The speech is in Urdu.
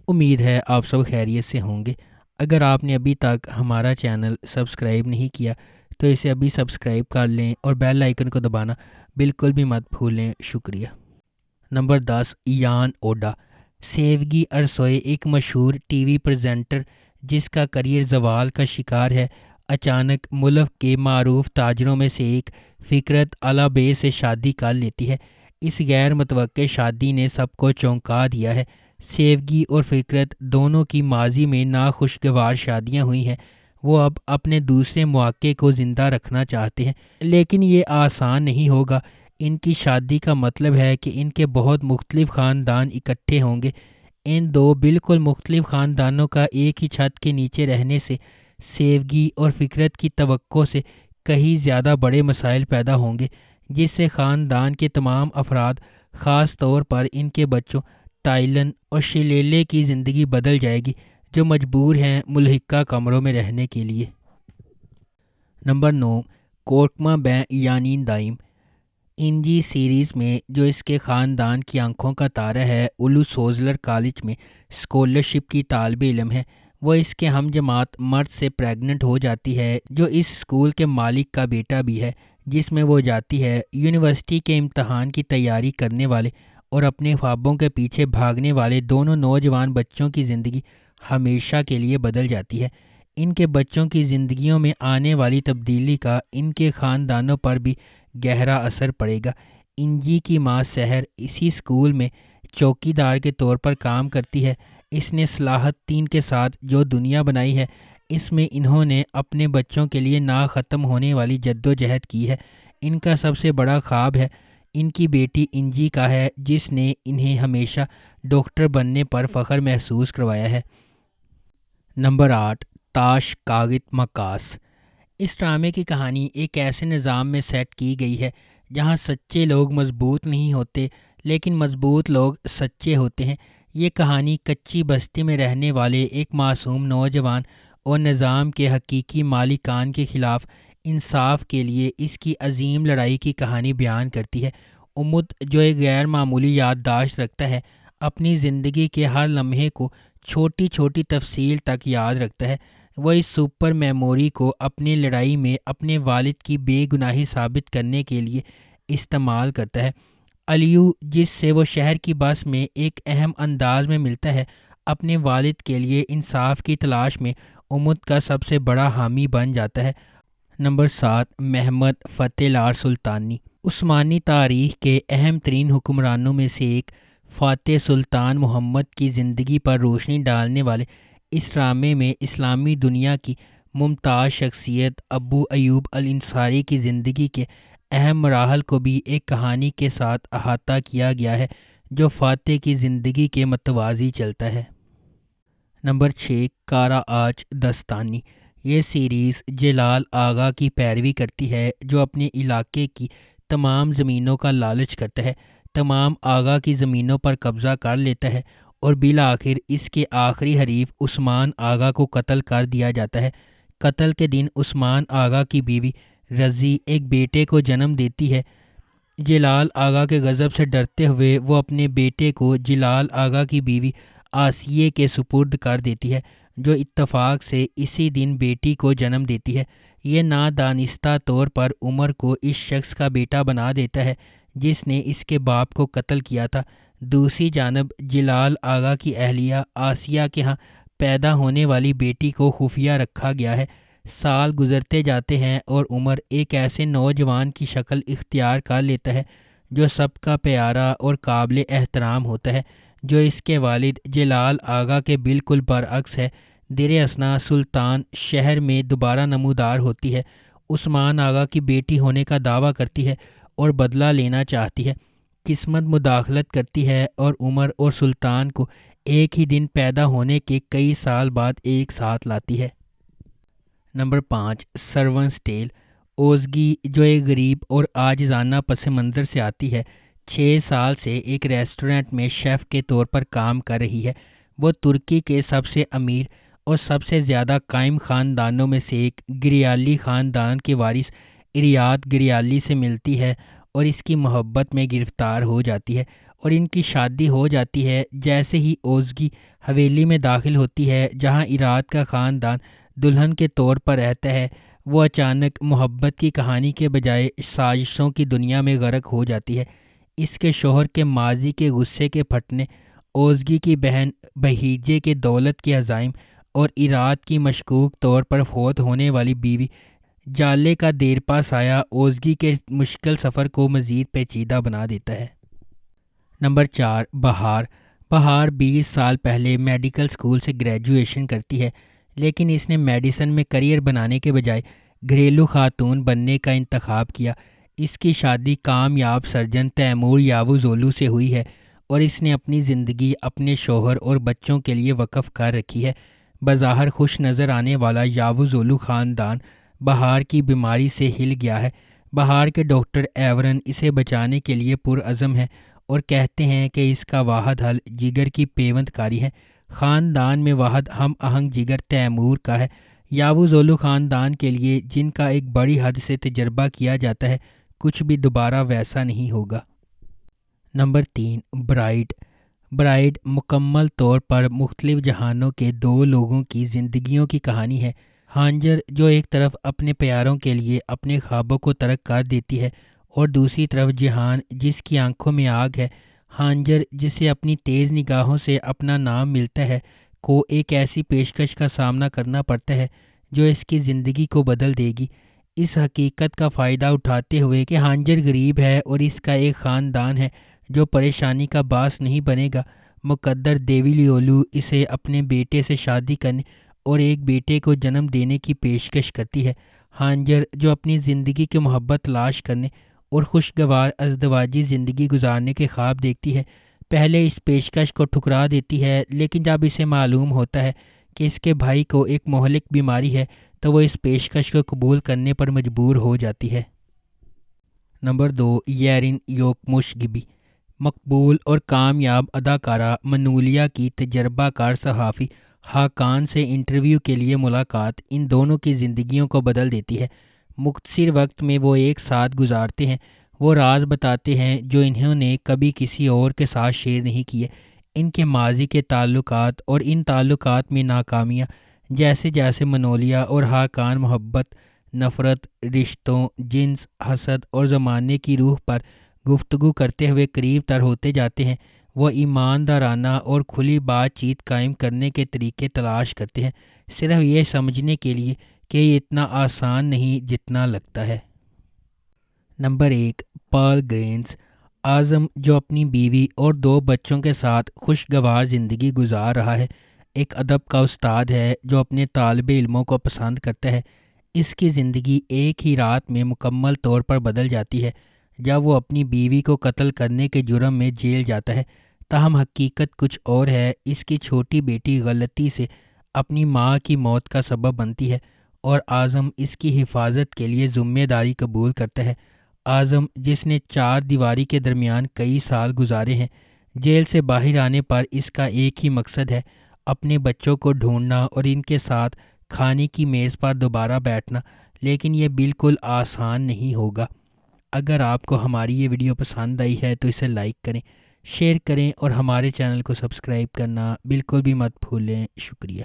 امید ہے آپ سب خیریت سے ہوں گے۔ اگر آپ نے ابھی تک ہمارا چینل سبسکرائب نہیں کیا تو اسے ابھی سبسکرائب کر لیں اور بیل آئیکن کو دبانا بالکل بھی مت بھولیں۔ شکریہ۔ نمبر 10، یان اوڈا۔ سیوگی ارسوئے ایک مشہور ٹی وی پریزنٹر جس کا کریئر زوال کا شکار ہے، اچانک ملک کے معروف تاجروں میں سے ایک فکرت الابے سے شادی کر لیتی ہے۔ اس غیر متوقع شادی نے سب کو چونکا دیا ہے۔ سیوگی اور فکرت دونوں کی ماضی میں ناخوشگوار شادیاں ہوئی ہیں۔ وہ اب اپنے دوسرے مواقع کو زندہ رکھنا چاہتے ہیں، لیکن یہ آسان نہیں ہوگا۔ ان کی شادی کا مطلب ہے کہ ان کے بہت مختلف خاندان اکٹھے ہوں گے۔ ان دو بالکل مختلف خاندانوں کا ایک ہی چھت کے نیچے رہنے سے سیوگی اور فکرت کی توقع سے کہیں زیادہ بڑے مسائل پیدا ہوں گے، جس سے خاندان کے تمام افراد، خاص طور پر ان کے بچوں ٹائلن اور شلیلے کی زندگی بدل جائے گی، جو مجبور ہیں ملحقہ کمروں میں رہنے کے لیے۔ نمبر 9، کورکما بیں یعنی دائم۔ انجی سیریز میں جو اس کے خاندان کی آنکھوں کا تارا ہے، اولو سوزلر کالج میں اسکالرشپ کی طالب علم ہے۔ وہ اس کے ہم جماعت مرد سے پریگننٹ ہو جاتی ہے جو اس اسکول کے مالک کا بیٹا بھی ہے جس میں وہ جاتی ہے۔ یونیورسٹی کے امتحان کی تیاری کرنے والے اور اپنے خوابوں کے پیچھے بھاگنے والے دونوں نوجوان بچوں کی زندگی ہمیشہ کے لیے بدل جاتی ہے۔ ان کے بچوں کی زندگیوں میں آنے والی تبدیلی کا ان کے خاندانوں پر بھی گہرا اثر پڑے گا۔ انجی کی ماں سحر اسی اسکول میں چوکیدار کے طور پر کام کرتی ہے۔ اس نے صلاح الدین کے ساتھ جو دنیا بنائی ہے، اس میں انہوں نے اپنے بچوں کے لیے نہ ختم ہونے والی جدوجہد کی ہے۔ ان کا سب سے بڑا خواب ہے ان کی بیٹی انجی کا ہے، جس نے انہیں ہمیشہ ڈاکٹر بننے پر فخر محسوس کروایا ہے۔ نمبر 8، تاش کاغت مکاس۔ اس ڈرامے کی کہانی ایک ایسے نظام میں سیٹ کی گئی ہے جہاں سچے لوگ مضبوط نہیں ہوتے لیکن مضبوط لوگ سچے ہوتے ہیں۔ یہ کہانی کچی بستی میں رہنے والے ایک معصوم نوجوان اور نظام کے حقیقی مالکان کے خلاف انصاف کے لیے اس کی عظیم لڑائی کی کہانی بیان کرتی ہے۔ امت، جو ایک غیر معمولی یادداشت رکھتا ہے، اپنی زندگی کے ہر لمحے کو چھوٹی چھوٹی تفصیل تک یاد رکھتا ہے، وہ اس سپر میموری کو اپنی لڑائی میں اپنے والد کی بے گناہی ثابت کرنے کے لیے استعمال کرتا ہے۔ الیو، جس سے وہ شہر کی بس میں ایک اہم انداز میں ملتا ہے، اپنے والد کے لیے انصاف کی تلاش میں امت کا سب سے بڑا حامی بن جاتا ہے۔ نمبر 7، محمد فتح لار سلطانی۔ عثمانی تاریخ کے اہم ترین حکمرانوں میں سے ایک فاتح سلطان محمد کی زندگی پر روشنی ڈالنے والے اس ڈرامے میں اسلامی دنیا کی ممتاز شخصیت ابو ایوب الانصاری کی زندگی کے اہم مراحل کو بھی ایک کہانی کے ساتھ احاطہ کیا گیا ہے جو فاتح کی زندگی کے متوازی چلتا ہے۔ نمبر 6، کارا آچ دستانی۔ یہ سیریز جلال آغا کی پیروی کرتی ہے جو اپنے علاقے کی تمام زمینوں کا لالچ کرتا ہے، تمام آغا کی زمینوں پر قبضہ کر لیتا ہے اور بالآخر اس کے آخری حریف عثمان آغا کو قتل کر دیا جاتا ہے۔ قتل کے دن عثمان آغا کی بیوی رضی ایک بیٹے کو جنم دیتی ہے۔ جلال آغا کے غضب سے ڈرتے ہوئے وہ اپنے بیٹے کو جلال آغا کی بیوی آسیے کے سپرد کر دیتی ہے، جو اتفاق سے اسی دن بیٹی کو جنم دیتی ہے۔ یہ نادانستہ طور پر عمر کو اس شخص کا بیٹا بنا دیتا ہے جس نے اس کے باپ کو قتل کیا تھا۔ دوسری جانب جلال آغا کی اہلیہ آسیہ کے ہاں پیدا ہونے والی بیٹی کو خفیہ رکھا گیا ہے۔ سال گزرتے جاتے ہیں اور عمر ایک ایسے نوجوان کی شکل اختیار کر لیتا ہے جو سب کا پیارا اور قابل احترام ہوتا ہے، جو اس کے والد جلال آغا کے بالکل برعکس ہے۔ در اثنا سلطان شہر میں دوبارہ نمودار ہوتی ہے، عثمان آغا کی بیٹی ہونے کا دعویٰ کرتی ہے اور بدلہ لینا چاہتی ہے۔ قسمت مداخلت کرتی ہے اور عمر اور سلطان کو ایک ہی دن پیدا ہونے کے کئی سال بعد ایک ساتھ لاتی ہے۔ Number 5، servants tell. اوزگی، جو ایک غریب اور عاجزانہ پس منظر سے آتی ہے، 6 سال سے ایک ریسٹورنٹ میں شیف کے طور پر کام کر رہی ہے۔ وہ ترکی کے سب سے امیر اور سب سے زیادہ قائم خاندانوں میں سے ایک گریالی خاندان کے وارث اریاد گریالی سے ملتی ہے اور اس کی محبت میں گرفتار ہو جاتی ہے اور ان کی شادی ہو جاتی ہے۔ جیسے ہی اوزگی حویلی میں داخل ہوتی ہے جہاں اراد کا خاندان دلہن کے طور پر رہتا ہے، وہ اچانک محبت کی کہانی کے بجائے سازشوں کی دنیا میں غرق ہو جاتی ہے۔ اس کے شوہر کے ماضی کے غصے کے پھٹنے، اوزگی کی بہن بہیجے کے دولت کے عزائم اور اراد کی مشکوک طور پر فوت ہونے والی بیوی جالے کا دیرپا سایہ اوزگی کے مشکل سفر کو مزید پیچیدہ بنا دیتا ہے۔ نمبر 4، بہار۔ بہار 20 سال پہلے میڈیکل سکول سے گریجویشن کرتی ہے، لیکن اس نے میڈیسن میں کریئر بنانے کے بجائے گھریلو خاتون بننے کا انتخاب کیا۔ اس کی شادی کامیاب سرجن تیمور یاووزولو سے ہوئی ہے اور اس نے اپنی زندگی اپنے شوہر اور بچوں کے لیے وقف کر رکھی ہے۔ بظاہر خوش نظر آنے والا یاووزولو خاندان بہار کی بیماری سے ہل گیا ہے۔ بہار کے ڈاکٹر ایورن اسے بچانے کے لیے پرعزم ہیں اور کہتے ہیں کہ اس کا واحد حل جگر کی پیوند کاری ہے۔ خاندان میں واحد ہم آہنگ جگر تیمور کا ہے۔ یاووزولو خاندان کے لیے، جن کا ایک بڑی حد سے تجربہ کیا جاتا ہے، کچھ بھی دوبارہ ویسا نہیں ہوگا۔ Number 3، Braid. برائڈ مکمل طور پر مختلف جہانوں کے دو لوگوں کی زندگیوں کی کہانی ہے۔ ہانجر جو ایک طرف اپنے پیاروں کے لیے اپنے خوابوں کو ترک کر دیتی ہے اور دوسری طرف جہان جس کی آنکھوں میں آگ ہے۔ ہانجر جسے اپنی تیز نگاہوں سے اپنا نام ملتا ہے کو ایک ایسی پیشکش کا سامنا کرنا پڑتا ہے جو اس کی زندگی کو بدل دے گی۔ اس حقیقت کا فائدہ اٹھاتے ہوئے کہ ہانجر غریب ہے اور اس کا ایک خاندان ہے جو پریشانی کا باعث نہیں بنے گا، مقدر دیویلیولو اسے اپنے بیٹے سے شادی کرنے اور ایک بیٹے کو جنم دینے کی پیشکش کرتی ہے۔ ہانجر جو اپنی زندگی کی محبت تلاش کرنے اور خوشگوار ازدواجی زندگی گزارنے کے خواب دیکھتی ہے، پہلے اس پیشکش کو ٹھکرا دیتی ہے، لیکن جب اسے معلوم ہوتا ہے کہ اس کے بھائی کو ایک مہلک بیماری ہے تو وہ اس پیشکش کو قبول کرنے پر مجبور ہو جاتی ہے۔ نمبر 2، یرین یوکموشگبی۔ مقبول اور کامیاب اداکارہ منولیا کی تجربہ کار صحافی ہاکان سے انٹرویو کے لیے ملاقات ان دونوں کی زندگیوں کو بدل دیتی ہے۔ مختصر وقت میں وہ ایک ساتھ گزارتے ہیں، وہ راز بتاتے ہیں جو انہوں نے کبھی کسی اور کے ساتھ شیئر نہیں کیے، ان کے ماضی کے تعلقات اور ان تعلقات میں ناکامیاں۔ جیسے جیسے منولیا اور ہاکان محبت، نفرت، رشتوں، جنس، حسد اور زمانے کی روح پر گفتگو کرتے ہوئے قریب تر ہوتے جاتے ہیں، وہ ایماندارانہ اور کھلی بات چیت قائم کرنے کے طریقے تلاش کرتے ہیں، صرف یہ سمجھنے کے لیے کہ یہ اتنا آسان نہیں جتنا لگتا ہے۔ نمبر 1، پال گرینز۔ اعظم جو اپنی بیوی اور 2 بچوں کے ساتھ خوشگوار زندگی گزار رہا ہے، ایک ادب کا استاد ہے جو اپنے طالب علموں کو پسند کرتا ہے۔ اس کی زندگی ایک ہی رات میں مکمل طور پر بدل جاتی ہے جب وہ اپنی بیوی کو قتل کرنے کے جرم میں جیل جاتا ہے۔ تاہم حقیقت کچھ اور ہے۔ اس کی چھوٹی بیٹی غلطی سے اپنی ماں کی موت کا سبب بنتی ہے اور اعظم اس کی حفاظت کے لیے ذمہ داری قبول کرتا ہے۔ اعظم جس نے 4 دیواری کے درمیان کئی سال گزارے ہیں، جیل سے باہر آنے پر اس کا ایک ہی مقصد ہے، اپنے بچوں کو ڈھونڈنا اور ان کے ساتھ کھانے کی میز پر دوبارہ بیٹھنا، لیکن یہ بالکل آسان نہیں ہوگا۔ اگر آپ کو ہماری یہ ویڈیو پسند آئی ہے تو اسے لائک کریں، شیئر کریں اور ہمارے چینل کو سبسکرائب کرنا بالکل بھی مت بھولیں۔ شکریہ۔